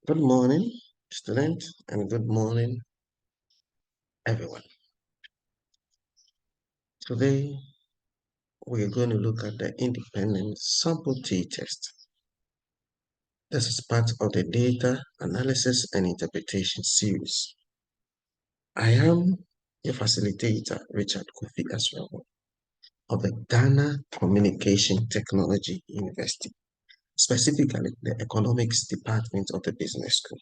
Good morning, student, and good morning, everyone. Today, we're going to look at the independent sample t-test. This is part of the data analysis and interpretation series. I am your facilitator, Richard Kofi Asrawa, of the Ghana Communication Technology University, specifically the Economics Department of the Business School.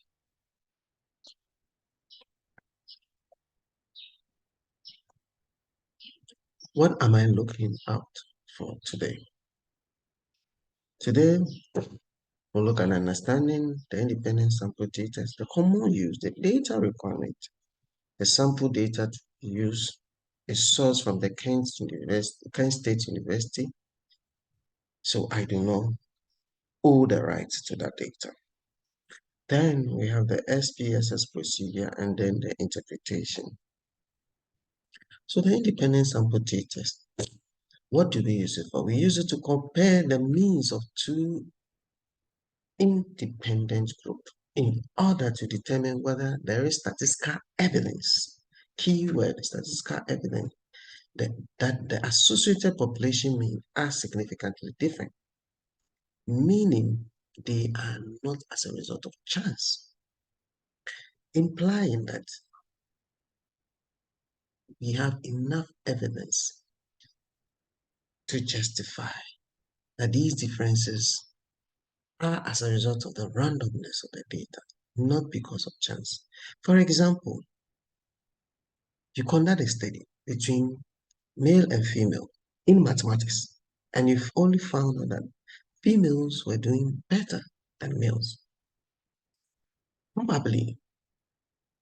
What am I looking out for today? Today, we'll look at understanding the independent sample data, the common use, the data requirement. The sample data to use is sourced from the Kent State University, so I do not own the rights to that data. Then we have the SPSS procedure and then the interpretation. So the independent sample t-test, what do we use it for? We use it to compare the means of two independent groups in order to determine whether there is statistical evidence, keyword statistical evidence, that the associated population mean are significantly different, meaning they are not as a result of chance, implying that we have enough evidence to justify that these differences are as a result of the randomness of the data, not because of chance. For example, you conduct a study between male and female in mathematics, and you've only found out that females were doing better than males. Probably,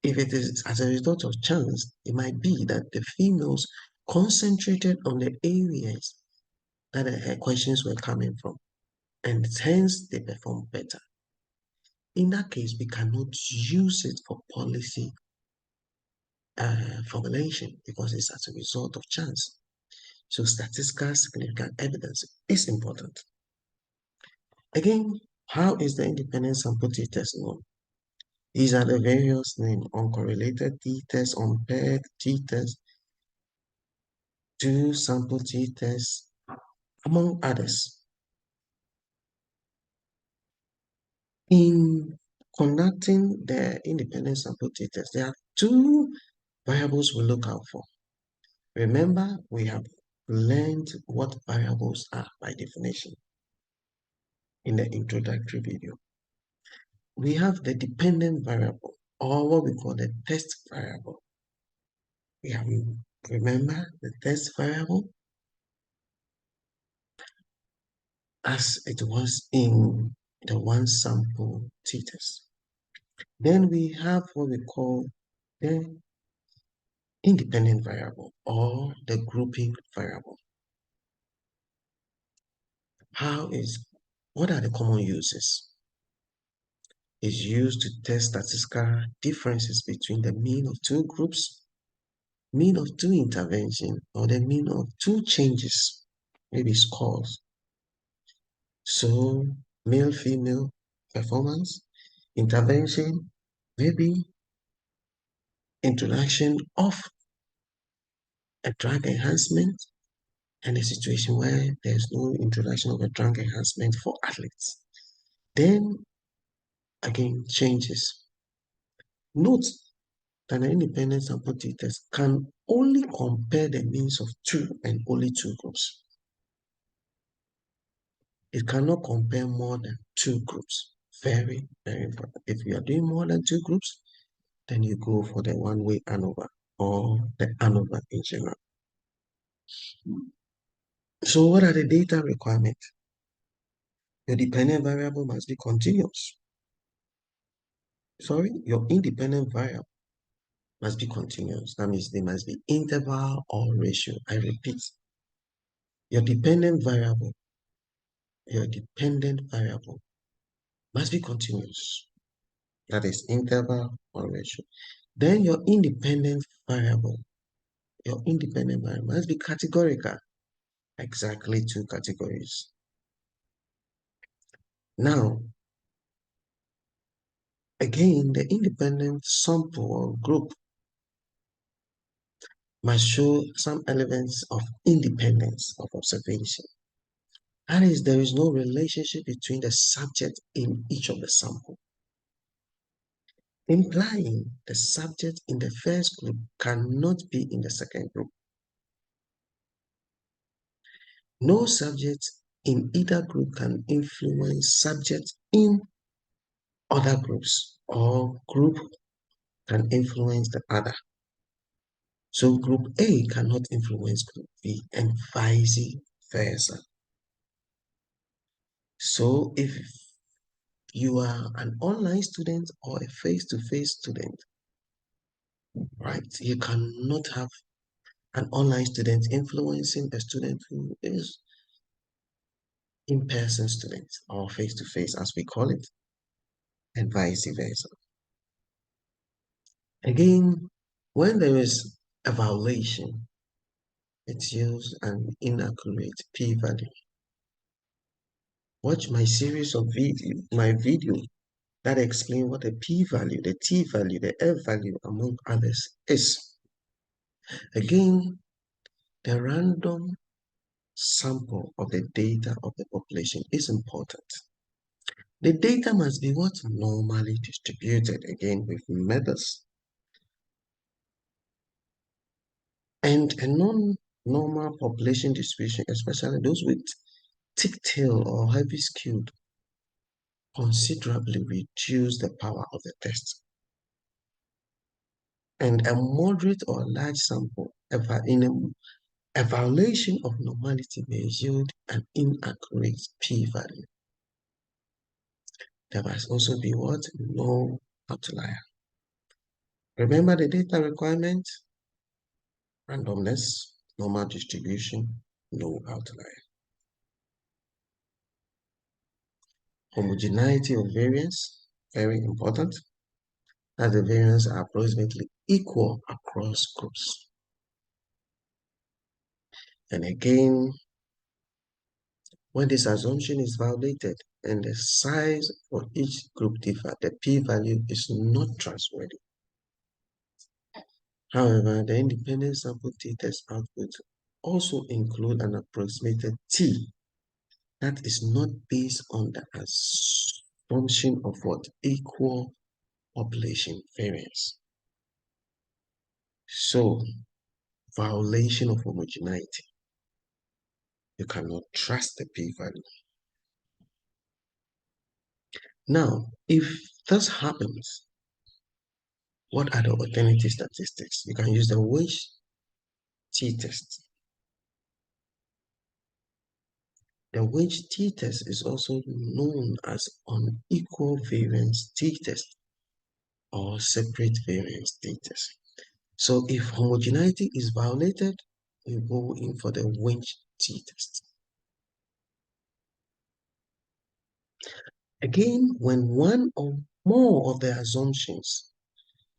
if it is as a result of chance, it might be that the females concentrated on the areas that the questions were coming from, and hence they performed better. In that case, we cannot use it for policy formulation because it's as a result of chance. So statistical significant evidence is important. Again, how is the independent sample t-test known? These are the various names: uncorrelated t-test, unpaired t-test, two sample t-test, among others. In conducting the independent sample t-test, there are two variables we look out for. Remember, we have learned what variables are by definition in the introductory video. We have the dependent variable, or what we call the test variable. We have, remember, the test variable as it was in the one sample t-test. Then we have what we call the independent variable or the grouping variable. What are the common uses? Is used to test statistical differences between the mean of two groups, mean of two interventions, or the mean of two changes, maybe scores. So male-female performance, intervention, maybe introduction of a drug enhancement, and a situation where there's no introduction of a drug enhancement for athletes. Then again, changes. Note that an independent sample t-test can only compare the means of two and only two groups. It cannot compare more than two groups. Very, very important. If you are doing more than two groups, then you go for the one-way ANOVA or the ANOVA in general. So what are the data requirements? Your dependent variable must be continuous. Your independent variable must be continuous. That means they must be interval or ratio. I repeat, your dependent variable must be continuous. That is interval or ratio. Then your independent variable must be categorical. Exactly two categories. Now, Again, the independent sample or group must show some elements of independence of observation. That is, there is no relationship between the subject in each of the sample, implying the subject in the first group cannot be in the second group. No subject in either group can influence subjects in other groups, or group can influence the other. So group A cannot influence group B and vice versa. So if you are an online student or a face-to-face student, right, you cannot have an online student influencing a student who is in-person student or face-to-face as we call it, and vice versa. Again, when there is a violation, it's used an inaccurate p-value. Watch my series of my video that explain what the p-value, the t-value, the f-value, among others, is. Again, the random sample of the data of the population is important. The data must be what? Normally distributed, again with methods. And a non-normal population distribution, especially those with thick tail or heavy skewed, considerably reduce the power of the test. And a moderate or large sample in a violation of normality may yield an inaccurate p-value. There must also be what? No outlier. Remember the data requirement? Randomness, normal distribution, no outlier. Homogeneity of variance, very important, that the variance are approximately equal across groups. And again, when this assumption is violated and the size for each group differ, the p-value is not trustworthy. However, the independent sample t-test output also include an approximated t that is not based on the assumption of what? Equal population variance. So, violation of homogeneity. You cannot trust the p-value. Now, if this happens, what are the alternative statistics? You can use the Winch t-test. The Winch t-test is also known as unequal variance t-test or separate variance t-test. So if homogeneity is violated, we go in for the Winch t-test. Again, when one or more of the assumptions,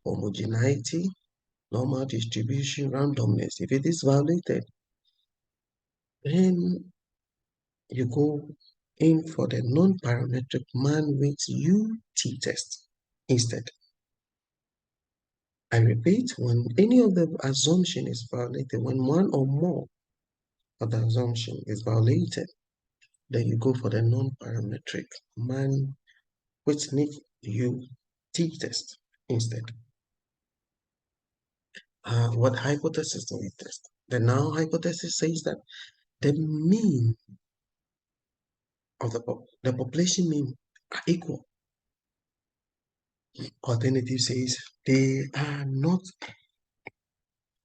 homogeneity, normal distribution, randomness, if it is violated, then you go in for the non-parametric man-weight UT test instead. I repeat, when any of the assumption is violated, when one or more of the assumption is violated, then you go for the non-parametric man-weight UT test instead. What hypothesis do we test? The null hypothesis says that the mean of the population mean are equal. Alternative says they are not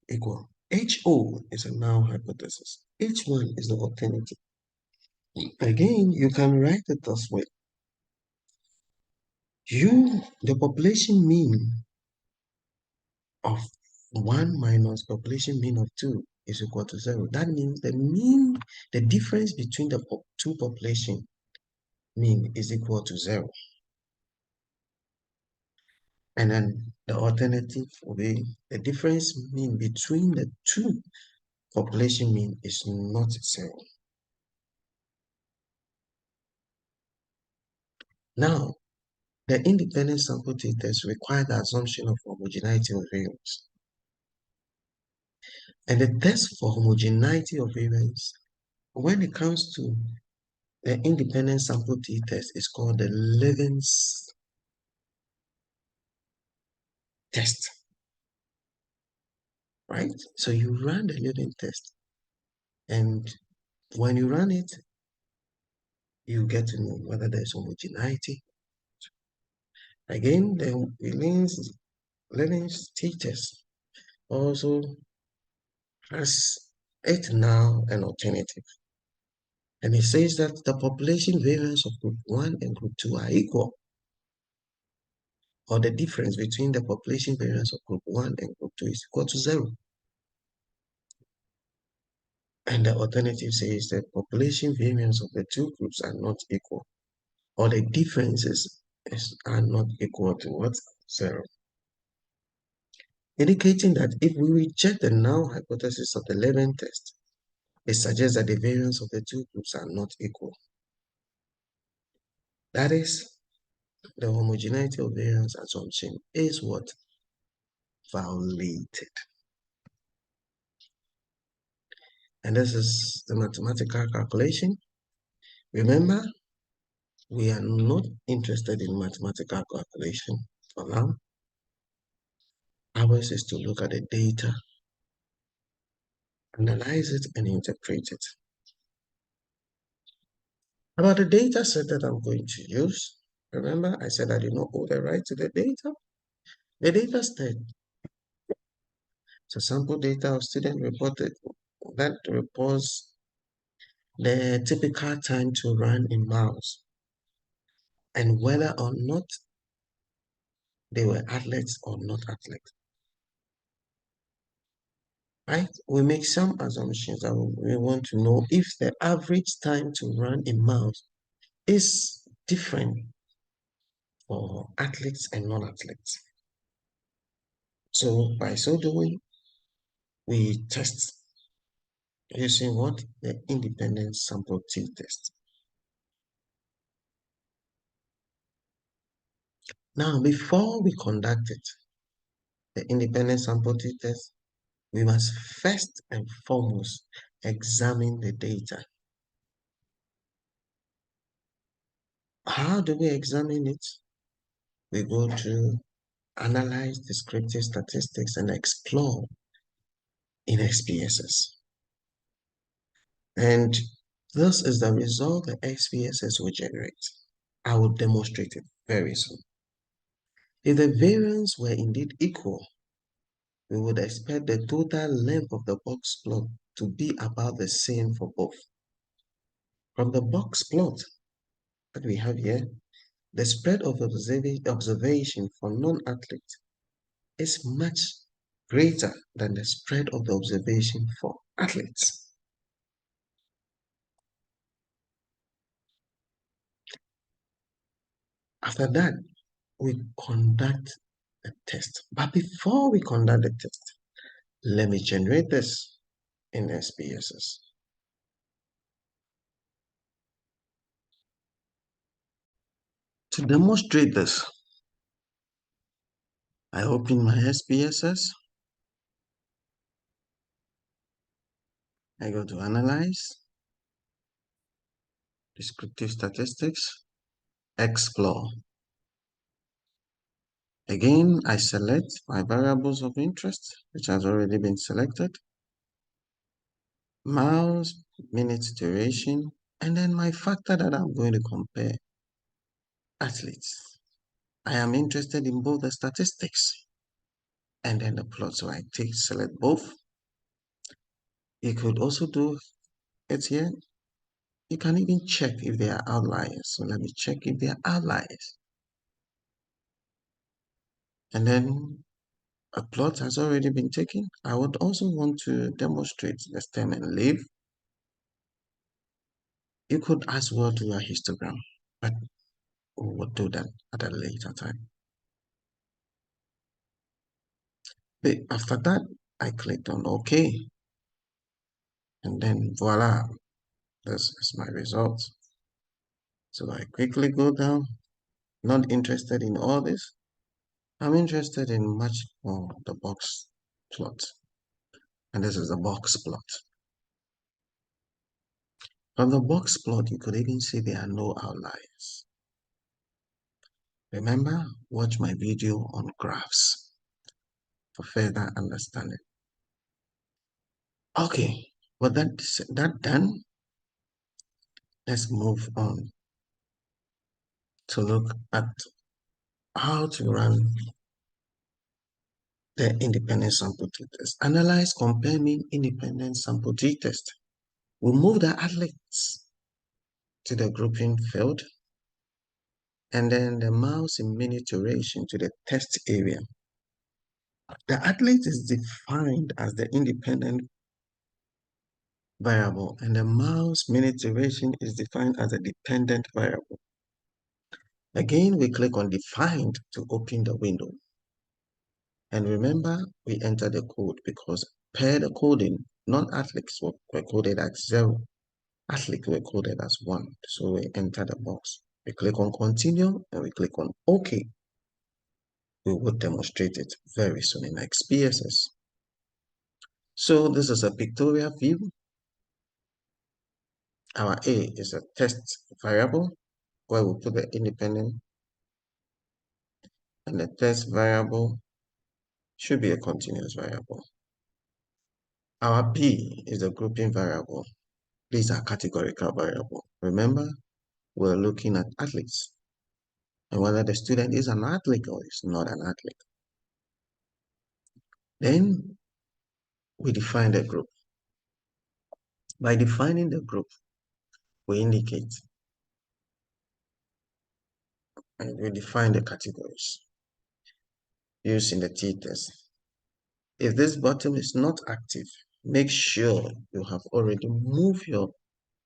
equal. HO is a null hypothesis. H1 is the alternative. Again, you can write it this way. The population mean of 1 minus population mean of 2 is equal to 0. That means the difference between the two population mean is equal to 0. And then the alternative will be the difference mean between the two population mean is not 0. Now, The independent sample t-test require the assumption of homogeneity of variance. And the test for homogeneity of variance, when it comes to the independent sample t-test, is called the Levin's test, right? So you run the Levin test, and when you run it, you get to know whether there's homogeneity. Again, the Levin's t-test also has it now an alternative. And it says that the population variance of group 1 and group 2 are equal, or the difference between the population variance of group 1 and group 2 is equal to 0. And the alternative says that population variance of the two groups are not equal, or the differences are not equal to what? 0. Indicating that if we reject the null hypothesis of the Levin test, it suggests that the variance of the two groups are not equal. That is, the homogeneity of variance assumption is what? Violated. And this is the mathematical calculation. Remember, we are not interested in mathematical calculation for now. Ours is to look at the data, analyze it, and interpret it. About the data set that I'm going to use, remember I said I did not hold the right to the data. The data set, so sample data of student reported that reports the typical time to run in miles and whether or not they were athletes or not athletes. Right? We make some assumptions that we want to know if the average time to run in miles is different for athletes and non-athletes. So by so doing, we test using what? The independent sample t-test. Now, before we conduct it, the independent sample t-test, we must first and foremost examine the data. How do we examine it? We go to analyze descriptive statistics and explore in SPSS. And this is the result the SPSS will generate. I will demonstrate it very soon. If the variance were indeed equal, we would expect the total length of the box plot to be about the same for both. From the box plot that we have here, the spread of observation for non-athletes is much greater than the spread of the observation for athletes. After that, we conduct a test. But before we conduct the test, let me generate this in SPSS. To demonstrate this, I open my SPSS. I go to Analyze, Descriptive Statistics, Explore. Again, I select my variables of interest, which has already been selected, miles, minutes duration, and then my factor that I'm going to compare, athletes. I am interested in both the statistics and then the plot, so I select both. You could also do it here. You can even check if there are outliers. So let me check if there are outliers. And then a plot has already been taken. I would also want to demonstrate the stem and leaf. You could as well do a histogram, but we'll do that at a later time. But after that, I clicked on OK. And then voila, this is my result. So I quickly go down Not interested in all this. I'm interested in much more the box plot. And this is the box plot. From the box plot, you could even see there are no outliers. Remember, watch my video on graphs for further understanding. Okay, well that done, let's move on to look at how to run the independent sample t-test. Analyze, compare mean independent sample t-test. We'll move the athletes to the grouping field and then the mouse in miniaturation to the test area. The athlete is defined as the independent variable and the mouse miniaturation is defined as a dependent variable. Again, we click on defined to open the window. And remember, we enter the code because per the coding, non-athletes were coded as 0. Athletes were coded as 1. So we enter the box. We click on continue and we click on OK. We will demonstrate it very soon in SPSS. So this is a pictorial view. Our A is a test variable where we put the independent, and the test variable should be a continuous variable. Our B is a grouping variable. These are categorical variable. Remember, we're looking at athletes and whether the student is an athlete or is not an athlete. Then we define the group. By defining the group, we indicate and we define the categories used in the t-test. If this button is not active, make sure you have already moved your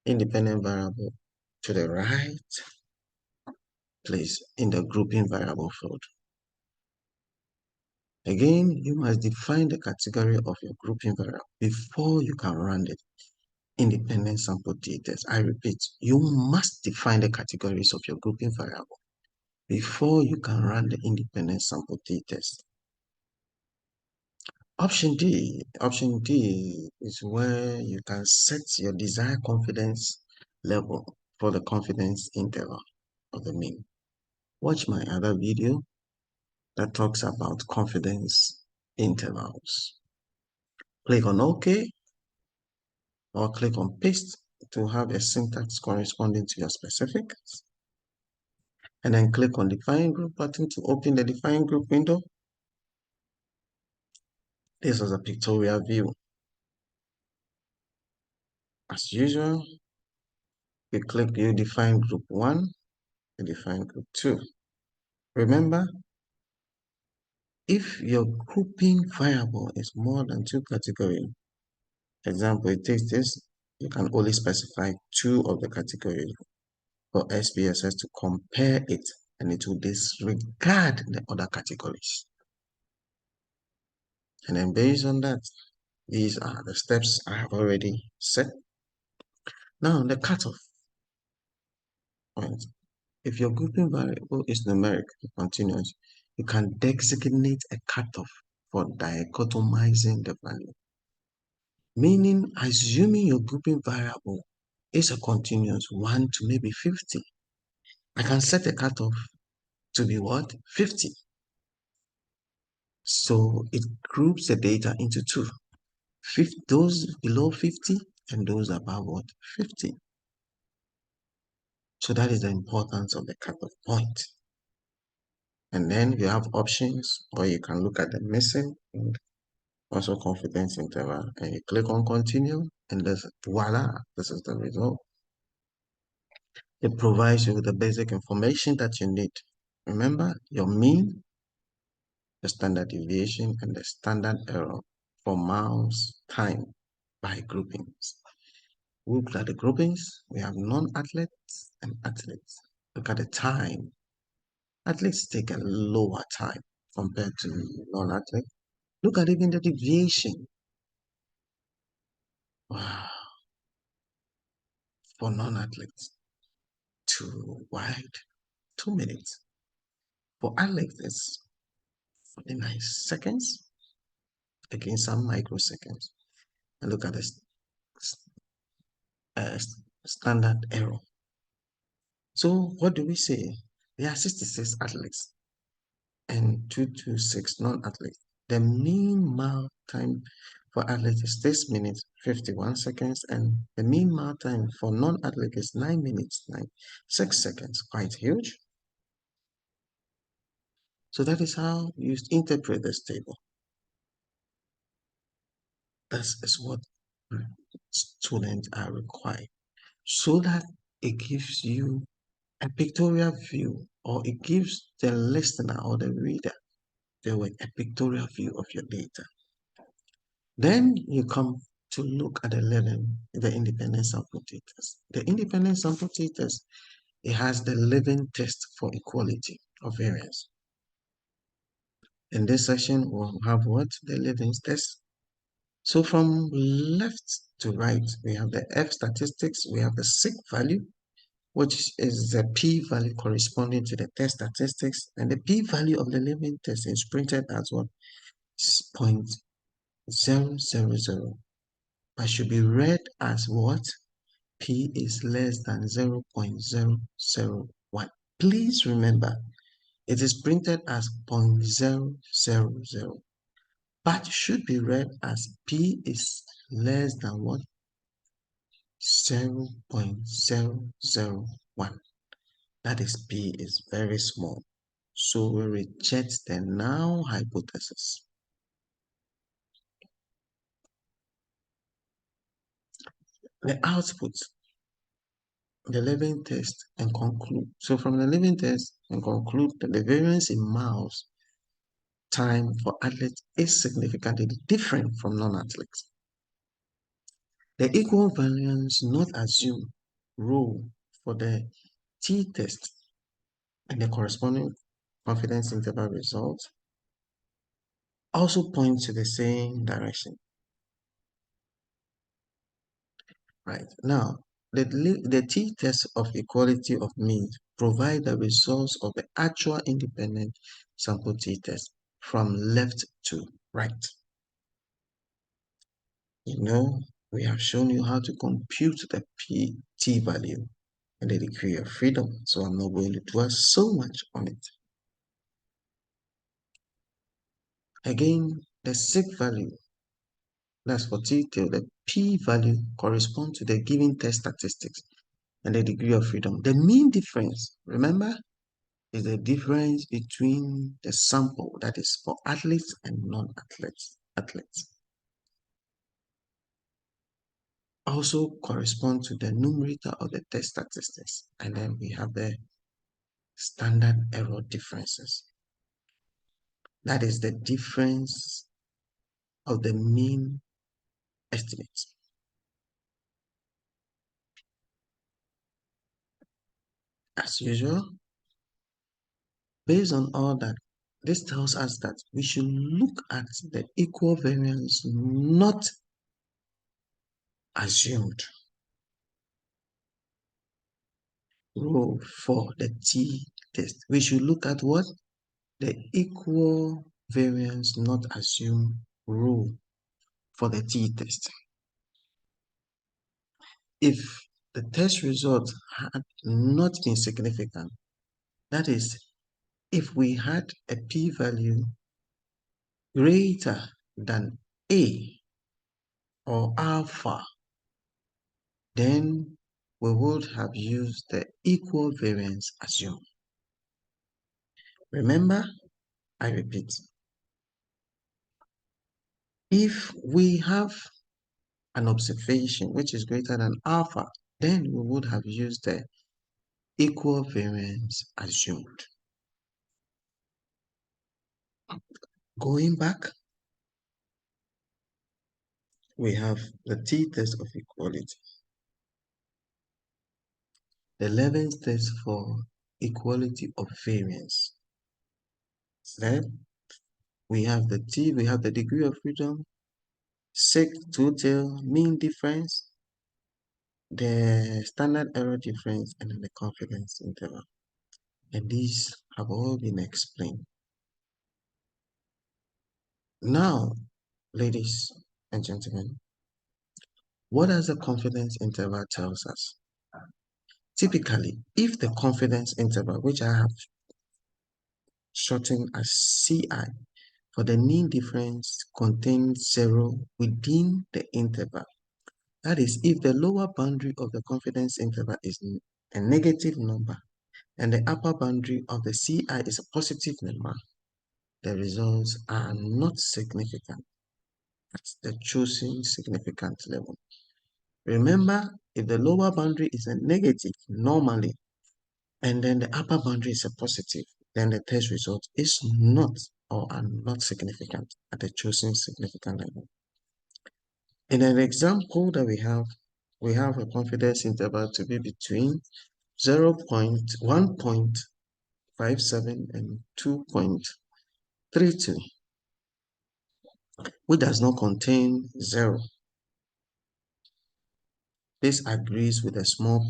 independent variable to the right place in the grouping variable field. Again, you must define the category of your grouping variable before you can run the independent sample t-test. I repeat, you must define the categories of your grouping variable before you can run the independent sample t-test. Option D is where you can set your desired confidence level for the confidence interval of the mean. Watch my other video that talks about confidence intervals. Click on OK or click on paste to have a syntax corresponding to your specifics. And then click on define group button to open the define group window. This is a pictorial view. As usual, you define group 1, you define group 2. Remember, if your grouping variable is more than 2 categories, example, it takes this, you can only specify 2 of the categories for SPSS to compare it, and it will disregard the other categories. And then based on that, these are the steps I have already set. Now, the cutoff point. If your grouping variable is numeric or continuous, you can designate a cutoff for dichotomizing the value. Meaning, assuming your grouping variable is a continuous 1 to maybe 50, I can set a cutoff to be what? 50. So it groups the data into 2. Those below 50 and those above what? 50. So that is the importance of the cutoff point. And then you have options, or you can look at the missing and also confidence interval, and you click on continue, and voila, this is the result. It provides you with the basic information that you need. Remember your mean, the standard deviation, and the standard error for mouse time by groupings. Look at the groupings. We have non-athletes and athletes. Look at the time. Athletes take a lower time compared to non-athletes. Look at even the deviation. Wow. For non-athletes, too wide, 2 minutes. For Alex, it's 49 seconds against some microseconds. And look at this uh, standard error. So what do we say? There are 66 athletes and 226 non-athletes. The mean mile time for athletes is 6 minutes 51 seconds, and the mean mile time for non-athlete is 9 minutes 6 seconds. Quite huge. So that is how you interpret this table. This is what students are required, so that it gives you a pictorial view, or it gives the listener or the reader a pictorial view of your data. Then you come to look at the independent sample titers. The independent sample titers, it has the living test for equality of variance. In this section, we'll have what? The living test. So from left to right, we have the F statistics, we have the sig value, which is the p-value corresponding to the test statistics, and the p-value of the living test is printed as what? 0.000, but should be read as what? P is less than 0.001. Please remember, it is printed as 0.000, but should be read as P is less than what? 0.001. That is P is very small. So we reject the null hypothesis. The output, the living test, and conclude. So from the living test and conclude that the variance in miles time for athletes is significantly different from non-athletes. The equal variance not assumed rule for the t-test and the corresponding confidence interval results also point to the same direction. Right. Now, the t-test of equality of means provide the results of the actual independent sample t-test from left to right. We have shown you how to compute the t value and the degree of freedom, so I'm not going to dwell so much on it. Again, the sig value, that's for t till the p value corresponds to the given test statistics and the degree of freedom. The mean difference, remember, is the difference between the sample, that is for athletes and non-athletes. Also correspond to the numerator of the test statistics, and then we have the standard error differences. That is the difference of the mean estimates. As usual, based on all that, this tells us that we should look at the equal variance not assumed rule for the t-test. We should look at what? The equal variance not assumed rule for the t-test. If the test result had not been significant, that is, if we had a p-value greater than A or alpha, then we would have used the equal variance assumed. Remember, I repeat, if we have an observation which is greater than alpha, then we would have used the equal variance assumed. Going back, we have the t-test of equality. The 11th test for equality of variance. Then we have the t, we have the degree of freedom, sig total, mean difference, the standard error difference, and then the confidence interval. And these have all been explained. Now, ladies and gentlemen, what does the confidence interval tells us? Typically, if the confidence interval, which I have shortened as CI, for the mean difference contains 0 within the interval, that is, if the lower boundary of the confidence interval is a negative number and the upper boundary of the CI is a positive number, the results are not significant at the chosen significant level. Remember, if the lower boundary is a negative normally, and then the upper boundary is a positive, then the test result is not or are not significant at the chosen significant level. In an example that we have a confidence interval to be between 1.57 and 2.32, which does not contain 0. This agrees with a small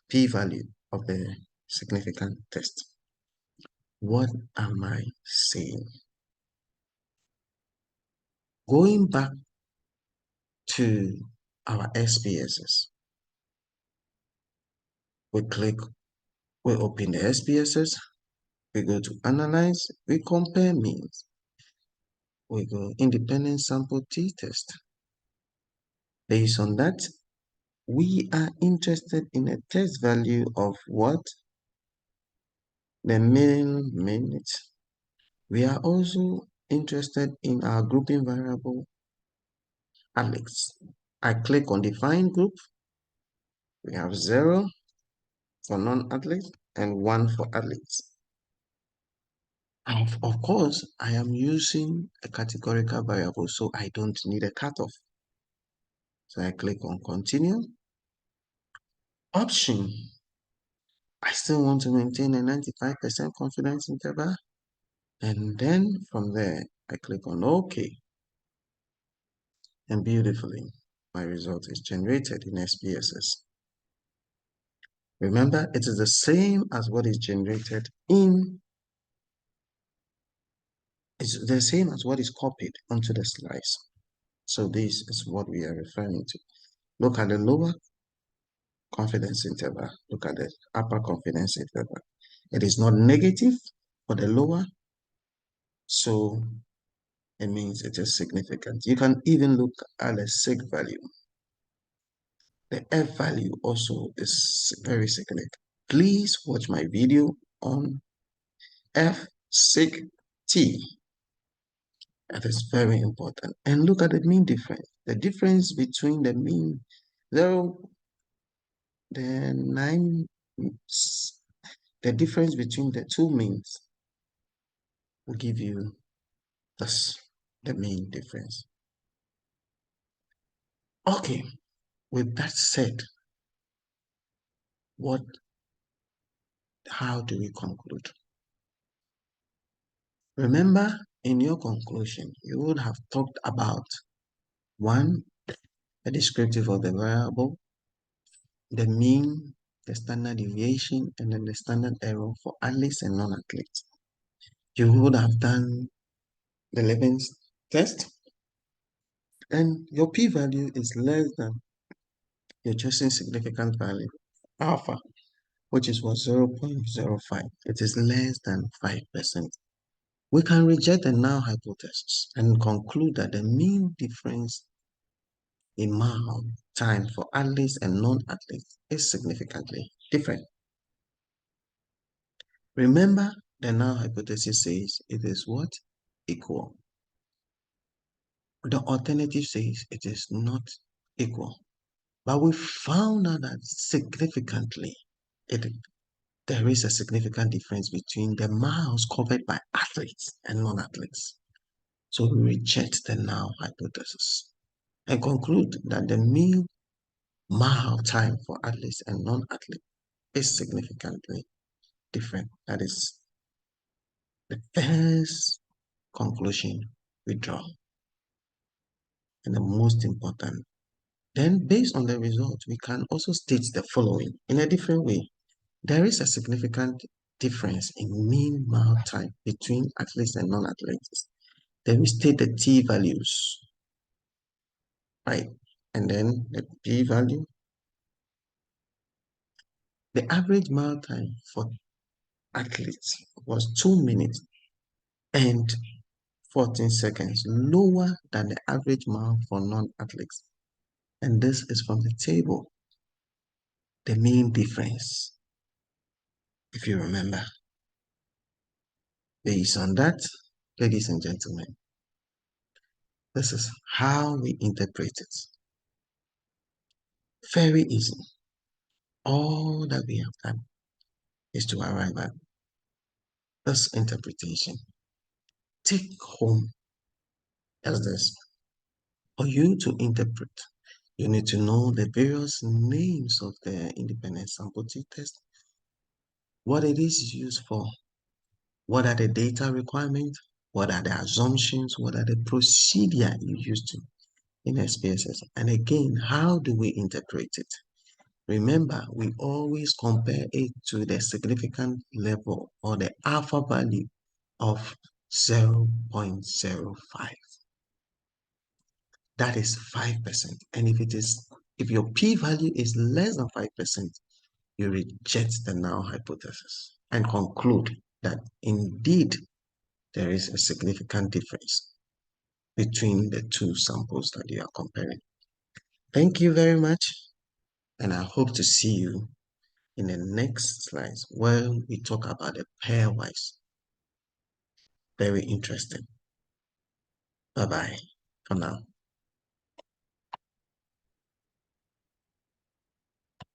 p-value of the significant test. What am I saying? Going back to our SPSS, we open the SPSS, we go to Analyze, we compare means, we go Independent Sample T-test. Based on that, we are interested in a test value of what? The mean minute. We are also interested in our grouping variable, Alex. I click on Define Group. We have 0 for non-athletes and 1 for athletes. And of course, I am using a categorical variable, so I don't need a cutoff. So I click on Continue. Option. I still want to maintain a 95% confidence interval. And then from there, I click on OK. And beautifully, my result is generated in SPSS. Remember, it is the same as what is generated it's the same as what is copied onto the slice. So this is what we are referring to. Look at the lower confidence interval. Look at the upper confidence interval. It is not negative for the lower, so it means it is significant. You can even look at the sig value. The F value also is very significant. Please watch my video on F sig T. That is very important. And look at the mean difference. The difference between the mean 0, the 9, the difference between the two means will give you this, the mean difference. Okay, with that said, how do we conclude? Remember, in your conclusion, you would have talked about 1, the descriptive of the variable, the mean, the standard deviation, and then the standard error for athletes and non-athletes. You would have done the Leibniz test, and your p-value is less than your chosen significant value, alpha, which is what 0.05. It is less than 5%. We can reject the null hypothesis and conclude that the mean difference in mile time for athletes and non-athletes is significantly different. Remember, the null hypothesis says it is what? Equal. The alternative says it is not equal. But we found out that significantly, there is a significant difference between the miles covered by athletes and non-athletes. So we reject the null hypothesis and conclude that the mean mile time for athletes and non-athletes is significantly different. That is the first conclusion we draw. And the most important. Then, based on the result, we can also state the following in a different way. There is a significant difference in mean mile time between athletes and non-athletes, then we state the t-values, right? And then the p-value, the average mile time for athletes was 2 minutes and 14 seconds, lower than the average mile for non-athletes. And this is from the table, the main difference, if you remember. Based on that, ladies and gentlemen, this is how we interpret it. Very easy. All that we have done is to arrive at this interpretation. Take home as this. For you to interpret, you need to know the various names of the independent sample t-test, what it is used for, what are the data requirements, what are the assumptions, what are the procedure you use to in SPSS, and again, how do we interpret it? Remember, we always compare it to the significant level or the alpha value of 0.05. That is 5%. And if your p-value is less than 5%, you reject the null hypothesis and conclude that indeed there is a significant difference between the two samples that you are comparing. Thank you very much, and I hope to see you in the next slides where we talk about the pairwise. Very interesting. Bye-bye for now.